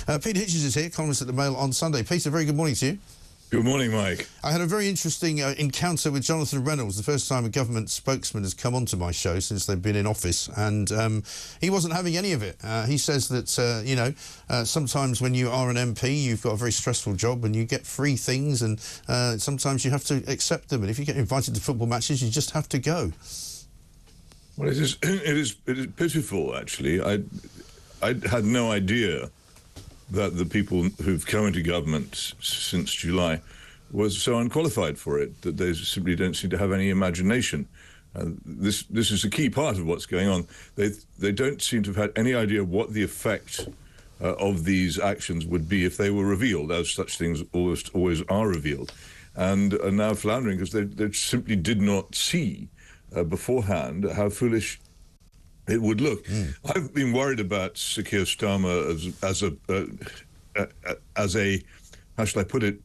Peter Hitchens is here, columnist at the Mail on Sunday. Peter, very good morning to you. Good morning, Mike. I had a very interesting encounter with Jonathan Reynolds, the first time a government spokesman has come onto my show since they've been in office, and he wasn't having any of it. He says that, sometimes when you are an MP, you've got a very stressful job and you get free things, and sometimes you have to accept them, and if you get invited to football matches, you just have to go. Well, it is pitiful, actually. I had no idea that the people who've come into government since July was so unqualified for it that they simply don't seem to have any imagination. This is a key part of what's going on. They don't seem to have had any idea what the effect of these actions would be if they were revealed, as such things always are revealed, and are now floundering because they simply did not see beforehand how foolish it would look. I've been worried about Sir Keir Starmer as a how shall I put it,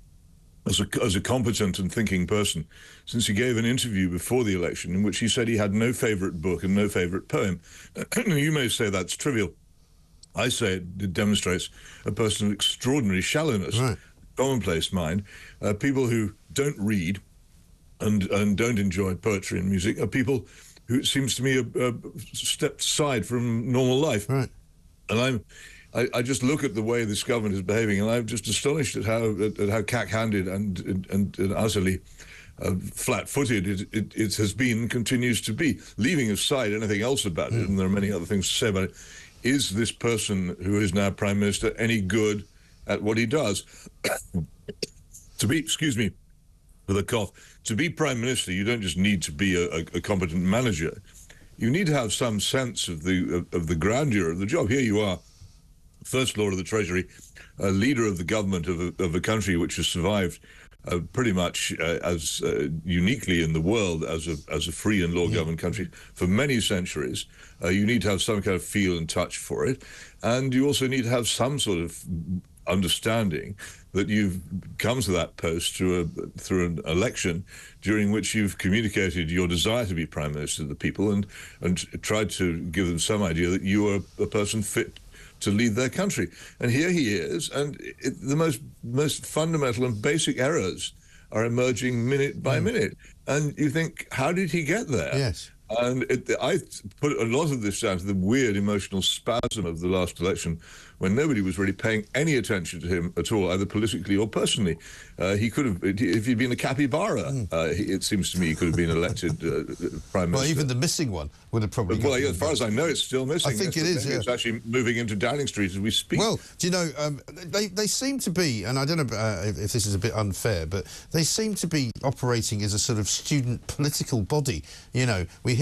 as a competent and thinking person, since he gave an interview before the election in which he said he had no favourite book and no favourite poem. You may say that's trivial. I say it demonstrates a person of extraordinary shallowness, right, commonplace mind. People who don't read and don't enjoy poetry and music are people who, it seems to me, have stepped aside from normal life. Right. And I just look at the way this government is behaving, and I'm just astonished at how cack-handed and utterly flat-footed it has been and continues to be. Leaving aside anything else about it, and there are many other things to say about it, is this person who is now Prime Minister any good at what he does? To be, excuse me for the cough, to be Prime Minister, you don't just need to be a competent manager. You need to have some sense of the grandeur of the job. Here you are, First Lord of the Treasury, leader of the government of a country which has survived pretty much as uniquely in the world as a free and law-governed country for many centuries. You need to have some kind of feel and touch for it, and you also need to have some sort of understanding that you've come to that post through an election during which you've communicated your desire to be Prime Minister to the people and tried to give them some idea that you are a person fit to lead their country. And here he is, and the most fundamental and basic errors are emerging minute by minute. And you think, how did he get there? Yes. And I put a lot of this down to the weird emotional spasm of the last election, when nobody was really paying any attention to him at all, either politically or personally. He could have, if he'd been a capybara, it seems to me he could have been elected Prime Minister. Well, even the missing one would have probably... Well, as far as I know, it's still missing. I think it is, yeah. It's actually moving into Downing Street as we speak. Well, do you know, they seem to be, and I don't know if this is a bit unfair, but they seem to be operating as a sort of student political body. You know, we've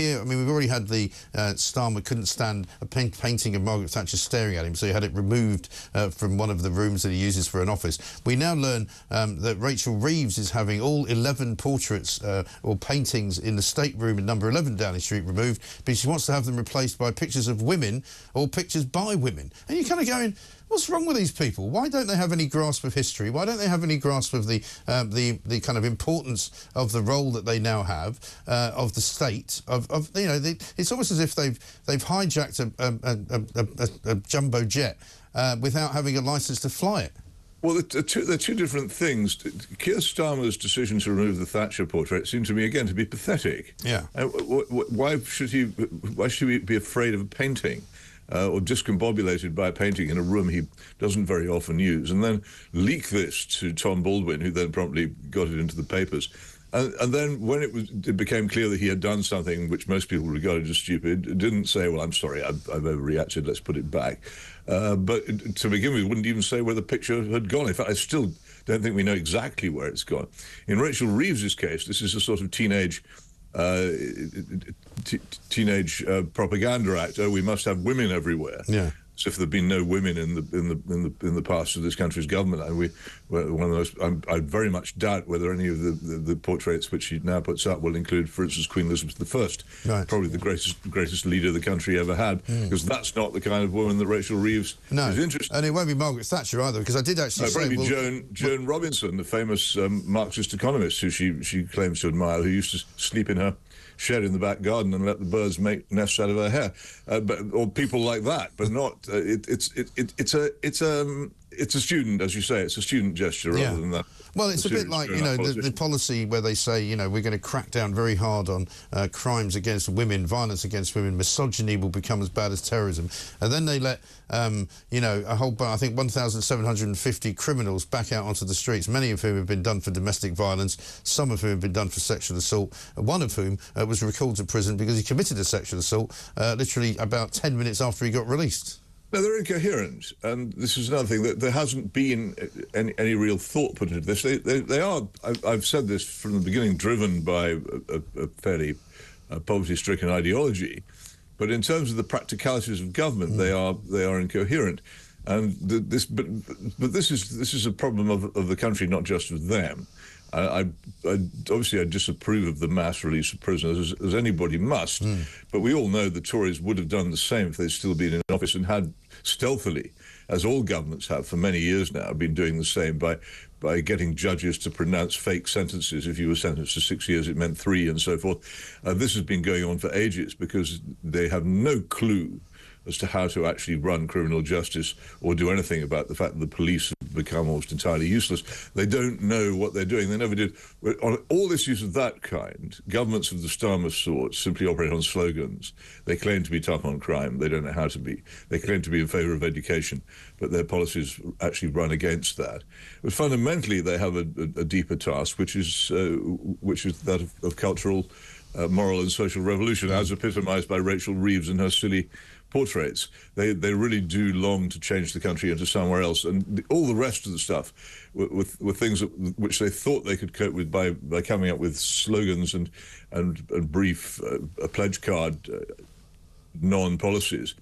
already had the Starmer couldn't stand a painting of Margaret Thatcher staring at him, so he had it removed from one of the rooms that he uses for an office. We now learn that Rachel Reeves is having all 11 portraits or paintings in the state room in number 11 Downing Street removed, because she wants to have them replaced by pictures of women or pictures by women. And you're kind of going, what's wrong with these people? Why don't they have any grasp of history? Why don't they have any grasp of the kind of importance of the role that they now have, of the state? It's almost as if they've hijacked a jumbo jet without having a licence to fly it. Well, they're two different things. Keir Starmer's decision to remove the Thatcher portrait seemed to me, again, to be pathetic. Yeah. Why should he be afraid of a painting? Or discombobulated by a painting in a room he doesn't very often use, and then leak this to Tom Baldwin, who then promptly got it into the papers. And then when it became clear that he had done something which most people regarded as stupid, it didn't say, well, I'm sorry, I've overreacted, let's put it back. But to begin with, wouldn't even say where the picture had gone. In fact, I still don't think we know exactly where it's gone. In Rachel Reeves's case, this is a sort of teenage propaganda act. Oh, we must have women everywhere. Yeah. As if there'd been no women in the past of this country's government. And one of the most. I very much doubt whether any of the portraits which she now puts up will include, for instance, Queen Elizabeth I, right, probably the greatest leader the country ever had, because that's not the kind of woman that Rachel Reeves is interested in. And it won't be Margaret Thatcher either, because I did actually say... Probably Joan Robinson, the famous Marxist economist who she claims to admire, who used to sleep in her shed in the back garden and let the birds make nests out of her hair, or people like that, but not. it's a student, as you say, it's a student gesture rather than that. Well, it's a bit like, you know, the policy where they say, you know, we're going to crack down very hard on crimes against women, violence against women, misogyny will become as bad as terrorism. And then they let, you know, a whole bunch, I think 1,750 criminals back out onto the streets, many of whom have been done for domestic violence, some of whom have been done for sexual assault, one of whom was recalled to prison because he committed a sexual assault literally about 10 minutes after he got released. No, they're incoherent, and this is another thing, that there hasn't been any real thought put into this. They are, I've said this from the beginning, driven by a fairly poverty-stricken ideology, but in terms of the practicalities of government, they are incoherent, and this is a problem of the country, not just of them. Obviously, I disapprove of the mass release of prisoners, as anybody must, but we all know the Tories would have done the same if they'd still been in office, and had stealthily, as all governments have for many years now, been doing the same by getting judges to pronounce fake sentences. If you were sentenced to 6 years, it meant 3, and so forth. This has been going on for ages because they have no clue as to how to actually run criminal justice or do anything about the fact that the police have become almost entirely useless. They don't know what they're doing. They never did. On all issues of that kind, governments of the Starmer sort simply operate on slogans. They claim to be tough on crime. They don't know how to be. They claim to be in favour of education, but their policies actually run against that. But fundamentally, they have a deeper task, which is that of cultural, moral and social revolution, as epitomised by Rachel Reeves and her silly portraits. They really do long to change the country into somewhere else, and all the rest of the stuff were things which they thought they could cope with by coming up with slogans and brief pledge card non-policies,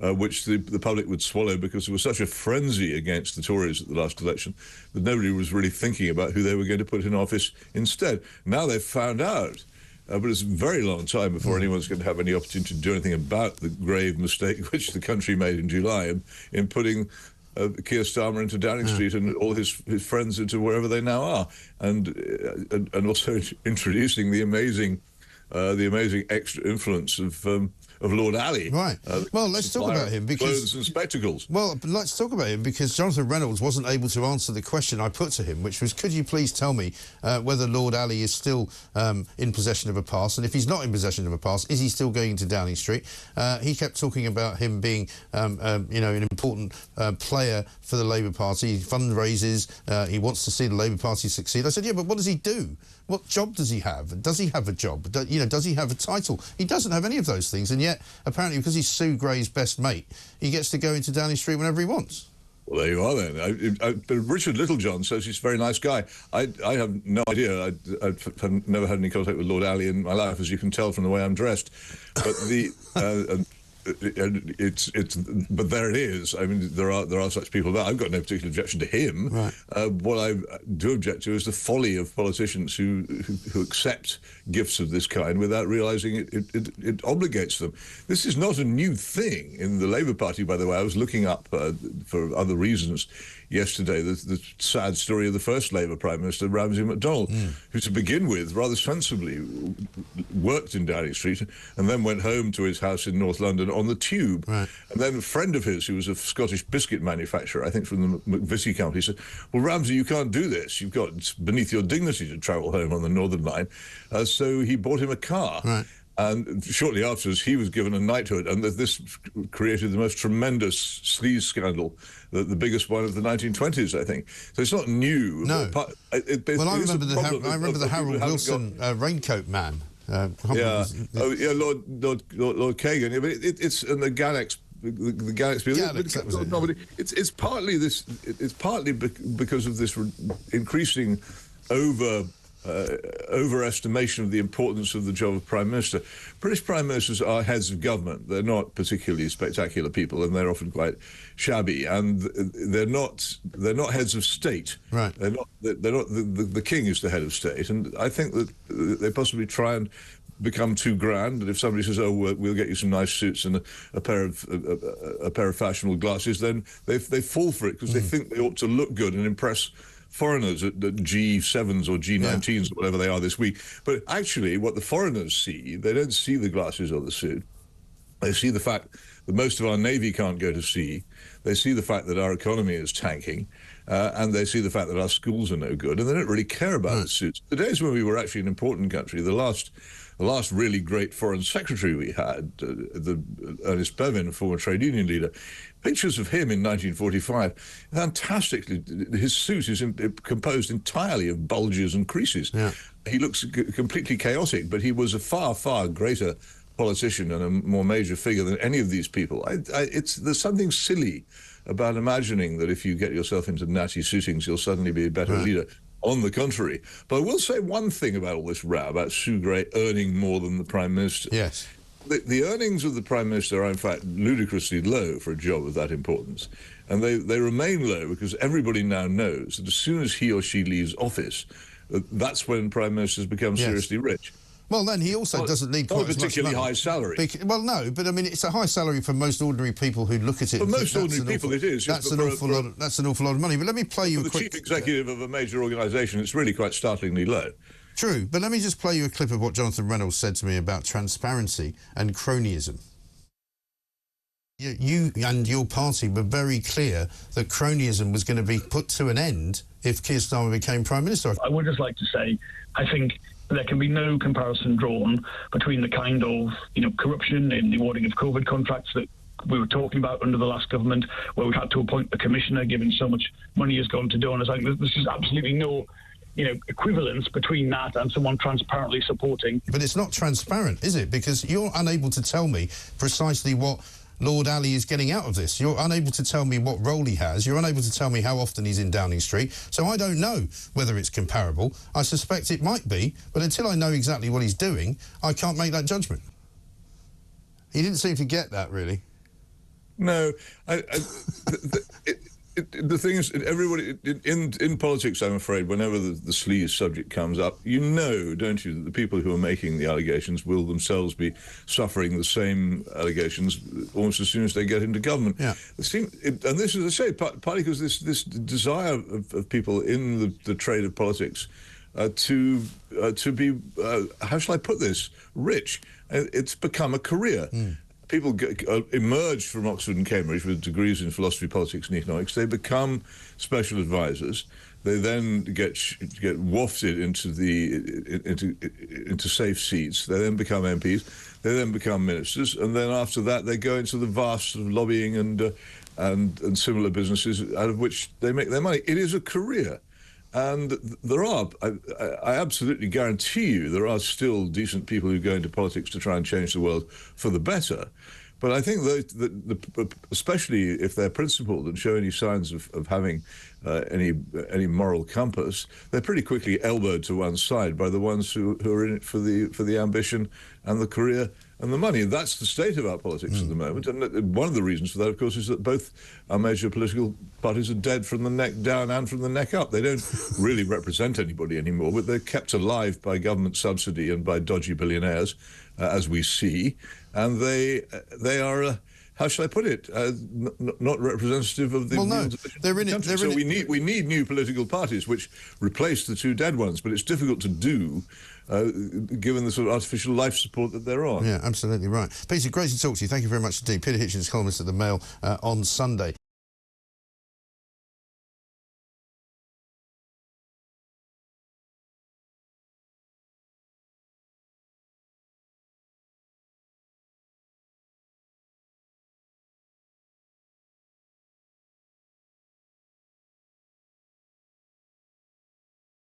which the public would swallow, because there was such a frenzy against the Tories at the last election that nobody was really thinking about who they were going to put in office instead. Now they've found out. But it's a very long time before anyone's going to have any opportunity to do anything about the grave mistake which the country made in July in putting Keir Starmer into Downing Street and all his friends into wherever they now are, and also introducing the amazing extra influence of Lord Alli. Right. Well, let's talk about him, because clothes and spectacles. Well, let's talk about him because Jonathan Reynolds wasn't able to answer the question I put to him, which was, could you please tell me whether Lord Alli is still in possession of a pass, and if he's not in possession of a pass, is he still going to Downing Street? He kept talking about him being, you know, an important player for the Labour Party. He fundraises. He wants to see the Labour Party succeed. I said, yeah, but what does he do? What job does he have? Does he have a job? You know, does he have a title? He doesn't have any of those things, and yet, apparently, because he's Sue Gray's best mate, he gets to go into Downing Street whenever he wants. Well, there you are then. Richard Littlejohn says he's a very nice guy. I have no idea. I've never had any contact with Lord Alli in my life, as you can tell from the way I'm dressed. But but there it is. I mean, there are such people about. I've got no particular objection to him. Right. What I do object to is the folly of politicians who accept gifts of this kind without realising it obligates them. This is not a new thing in the Labour Party, by the way. I was looking up for other reasons yesterday the sad story of the first Labour Prime Minister, Ramsay MacDonald, who to begin with rather sensibly worked in Downing Street and then went home to his house in North London on the Tube. Right. And then a friend of his, who was a Scottish biscuit manufacturer, I think from the McVitie company, said, well, Ramsay, you can't do this. It's beneath your dignity to travel home on the Northern Line. So he bought him a car. Right. And shortly afterwards, he was given a knighthood, and this created the most tremendous sleaze scandal, the biggest one of the 1920s, I think. So it's not new. No. I remember the Harold Wilson raincoat man. Lord Kagan. Yeah, but it's and the Galax. The Galaxy. It's partly this. It's partly because of this increasing overestimation of the importance of the job of Prime Minister. British Prime Ministers are heads of government. They're not particularly spectacular people, and they're often quite shabby. And they're not heads of state. Right. They're not. The King is the head of state, and I think that they possibly try and become too grand. And if somebody says, "Oh, we'll get you some nice suits and a pair of fashionable glasses," then they fall for it because they think they ought to look good and impress foreigners at G7s or G19s or whatever they are this week. But actually, what the foreigners see, they don't see the glasses or the suit. They see the fact that most of our Navy can't go to sea. They see the fact that our economy is tanking, and they see the fact that our schools are no good, and they don't really care about the suits. The days when we were actually an important country, the last really great foreign secretary we had, Ernest Bevin, former trade union leader, pictures of him in 1945, fantastically, his suit is composed entirely of bulges and creases. Yeah. He looks completely chaotic, but he was a far, far greater politician and a more major figure than any of these people. There's something silly about imagining that if you get yourself into natty suitings, you'll suddenly be a better leader. On the contrary. But I will say one thing about all this row about Sue Gray earning more than the Prime Minister. Yes. The earnings of the Prime Minister are, in fact, ludicrously low for a job of that importance. And they remain low because everybody now knows that as soon as he or she leaves office, that's when Prime Ministers become seriously rich. Well, then he also doesn't need quite a particularly high salary. Well, no, but I mean, it's a high salary for most ordinary people who look at it. For most ordinary people, it is. That's an awful lot of money. But let me play you a quick... For the chief executive of a major organisation, it's really quite startlingly low. True, but let me just play you a clip of what Jonathan Reynolds said to me about transparency and cronyism. You and your party were very clear that cronyism was going to be put to an end if Keir Starmer became Prime Minister. I would just like to say, I think there can be no comparison drawn between the kind of, corruption in the awarding of COVID contracts that we were talking about under the last government, where we had to appoint a commissioner, given so much money has gone to donors. I think this is absolutely no, equivalence between that and someone transparently supporting. But it's not transparent, is it? Because you're unable to tell me precisely what Lord Alli is getting out of this. You're unable to tell me what role he has. You're unable to tell me how often he's in Downing Street. So I don't know whether it's comparable. I suspect it might be, but until I know exactly what he's doing, I can't make that judgment. He didn't seem to get that, really. No, the thing is, everybody in politics, I'm afraid, whenever the sleaze subject comes up, don't you, that the people who are making the allegations will themselves be suffering the same allegations almost as soon as they get into government. Yeah. And this is, I say, partly because this desire of people in the trade of politics to be, how shall I put this, rich. It's become a career. People emerge from Oxford and Cambridge with degrees in philosophy, politics, and economics. They become special advisors. They then get wafted into safe seats. They then become MPs. They then become ministers, and then after that, they go into the vast sort of lobbying and similar businesses out of which they make their money. It is a career. And there are, I absolutely guarantee you, there are still decent people who go into politics to try and change the world for the better. But I think that especially if they're principled and show any signs of having any moral compass, they're pretty quickly elbowed to one side by the ones who are in it for the ambition and the career and the money. That's the state of our politics at the moment. And one of the reasons for that, of course, is that both our major political parties are dead from the neck down and from the neck up. They don't really represent anybody anymore, but they're kept alive by government subsidy and by dodgy billionaires, as we see. And they are... how shall I put it? Not representative of the country. So we need new political parties which replace the two dead ones, but it's difficult to do given the sort of artificial life support that they're on. Yeah, absolutely right. Peter, great to talk to you. Thank you very much indeed. Peter Hitchens, columnist at the Mail on Sunday.